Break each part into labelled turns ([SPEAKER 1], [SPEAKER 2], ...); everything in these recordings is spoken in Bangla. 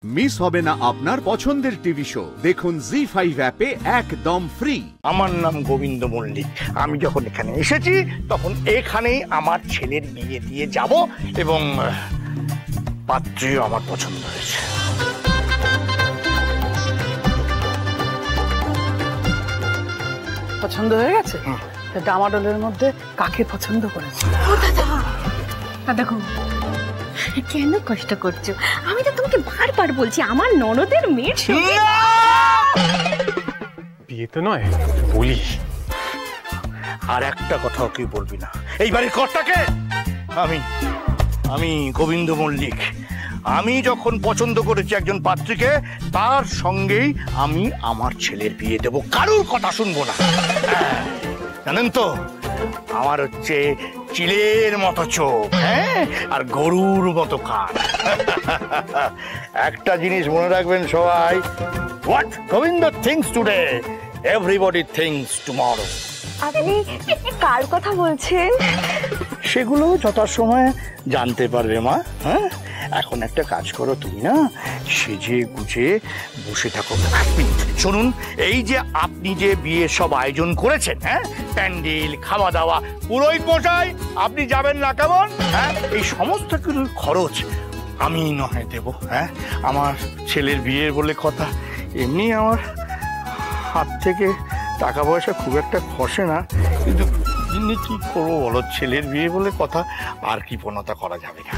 [SPEAKER 1] মিস হবে না আপনার পছন্দের টিভি শো। দেখুন জি5 অ্যাপে একদম ফ্রি।
[SPEAKER 2] আমার নাম গোবিন্দ মল্লিক। আমি যখন এখানে এসেছি তখন এখানেই আমার ছেলের বিয়ে দিয়ে যাব এবং পাত্রীও আমার পছন্দ হয়েছে।
[SPEAKER 3] পছন্দ হয়ে গেছে? ডামাডোলের মধ্যে কাকে পছন্দ করেছে?
[SPEAKER 4] ও দাদা, দেখো কেন কষ্ট করছো? আমি তো তোমাকে বারবার বলছি আমার ননদের মেয়ের সঙ্গে
[SPEAKER 5] বিয়ে তো নয়, বলি।
[SPEAKER 2] আর একটা কথাও কি বলবি না। এই বাড়ির কর্তাকে আমি গোবিন্দ মল্লিক। আমি যখন পছন্দ করেছি একজন পাত্রীকে, তার সঙ্গেই আমি আমার ছেলের বিয়ে দেব, কারোর কথা শুনবো না। জানেন তো, আমার হচ্ছে চিলের মতো চোখ, হ্যাঁ, আর গরুর মতো কান। একটা জিনিস মনে রাখবেন সবাই, what Gobinda thinks today, everybody thinks tomorrow.
[SPEAKER 4] আপনি কার কথা বলছেন?
[SPEAKER 2] সেগুলো যথাসময়ে জানতে পারবে মা। হ্যাঁ, এখন একটা কাজ করো, তুমি না সেজে গুজে বসে থাকো। শুনুন, এই যে আপনি যে বিয়ের সব আয়োজন করেছেন, হ্যাঁ, প্যান্ডেল, খাওয়া দাওয়া, পুরোহিত মশাই আপনি যাবেন না কেমন? হ্যাঁ, এই সমস্ত কিছুর খরচ আমি নয় দেব। হ্যাঁ, আমার ছেলের বিয়ে বলে কথা, এমনি আমার হাত থেকে টাকা পয়সা খুব একটা খসে না, কিন্তু কি করবো বলো, ছেলের বিয়ে বলে কথা, আর কি পণতা করা যাবে না।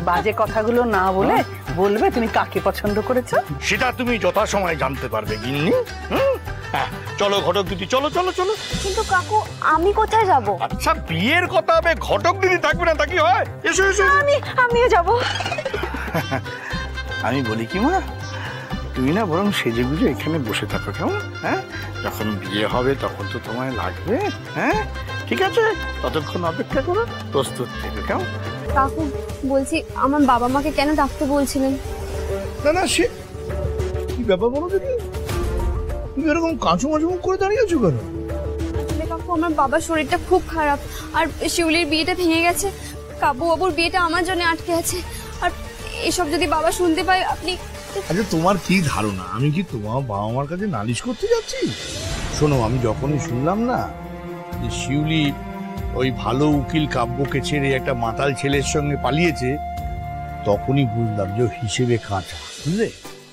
[SPEAKER 3] বাজে কথাগুলো না বলে বলবে তুমি কাকে পছন্দ করেছো।
[SPEAKER 2] সেটা তুমি যথাসময়ে জানতে পারবে গিন্নি। হ্যাঁ, চলো ঘটক দিদি, চলো চলো চলো।
[SPEAKER 4] কিন্তু কাকু, আমি কোথায় যাব?
[SPEAKER 2] আচ্ছা, বিয়ের কথা হবে, ঘটক দিদি থাকবে না তা কি হয়? এসো এসো।
[SPEAKER 4] আমিও যাব।
[SPEAKER 2] আমি বলি কি মা, তুমি না বরং সেজে গুজে এখানে বসে থাকো, কেমন? হ্যাঁ, যখন বিয়ে হবে তখন তো তোমায় লাগবে। হ্যাঁ, ঠিক আছে, ততক্ষণ অপেক্ষা করো, প্রস্তুত থেকে, কেমন?
[SPEAKER 6] কাকু বলছি, আমার বাবা মাকে কেন ডাকতে বলছিলেন?
[SPEAKER 2] না না, সে কি ব্যাপার বলো দেখি, তুমি এরকম কাঁচু মাচু করে দাঁড়িয়েছো কেন?
[SPEAKER 6] আসলে কাকু, আমার বাবার শরীরটা খুব খারাপ, আর শিউলির বিয়েটা ভেঙে গেছে, কাবু বাবুর বিয়েটা আমার জন্য আটকে আছে, আর এসব যদি বাবা শুনতে পায়। আপনি
[SPEAKER 7] আচ্ছা, তোমার কি ধারণা আমি কি তোমার বাবা মার কাছে নালিশ করতে যাচ্ছি? শোনো, আমি যখনই শুনলাম না যে শিউলি ওই ভালো উকিল কাব্যকে ছেড়ে একটা মাতাল ছেলের সঙ্গে পালিয়েছে, তখনই বুঝলাম যে ও হিসেবে কাঁচা, বুঝলে?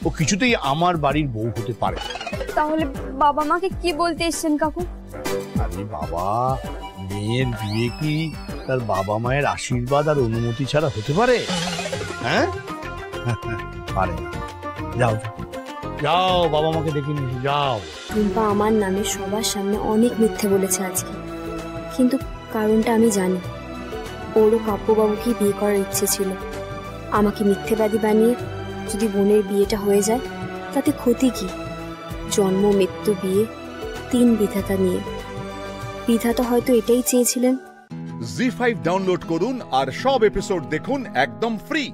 [SPEAKER 7] ও কিছুতেই আমার বাড়ির বউ হতে পারে।
[SPEAKER 6] তাহলে বাবা মাকে কি বলতে এসছেন কাকু?
[SPEAKER 7] আরে বাবা, মেয়ের বিয়ে কি তার বাবা মায়ের আশীর্বাদ আর অনুমতি ছাড়া হতে পারে? হ্যাঁ, পারে না। যাও যাও, বাবা মাকে ডেকে নিয়ে যাও।
[SPEAKER 6] টুম্পা আমার নামে সবার সামনে অনেক মিথ্যে বলেছে আজকে, কিন্তু কারণটা আমি জানি। ওরও কাব্যবাবুকে বিয়ে করার ইচ্ছে ছিল। আমাকে মিথ্যেবাদী বানিয়ে যদি বোনের বিয়েটা হয়ে যায়, তাতে ক্ষতি কি? জন্ম, মৃত্যু, বিয়ে, 3 বিধাতা নিয়ে। বিধাতা হয়তো এটাই চেয়েছিলেন।
[SPEAKER 1] জি5 ডাউনলোড করুন আর সব এপিসোড দেখুন একদম ফ্রি।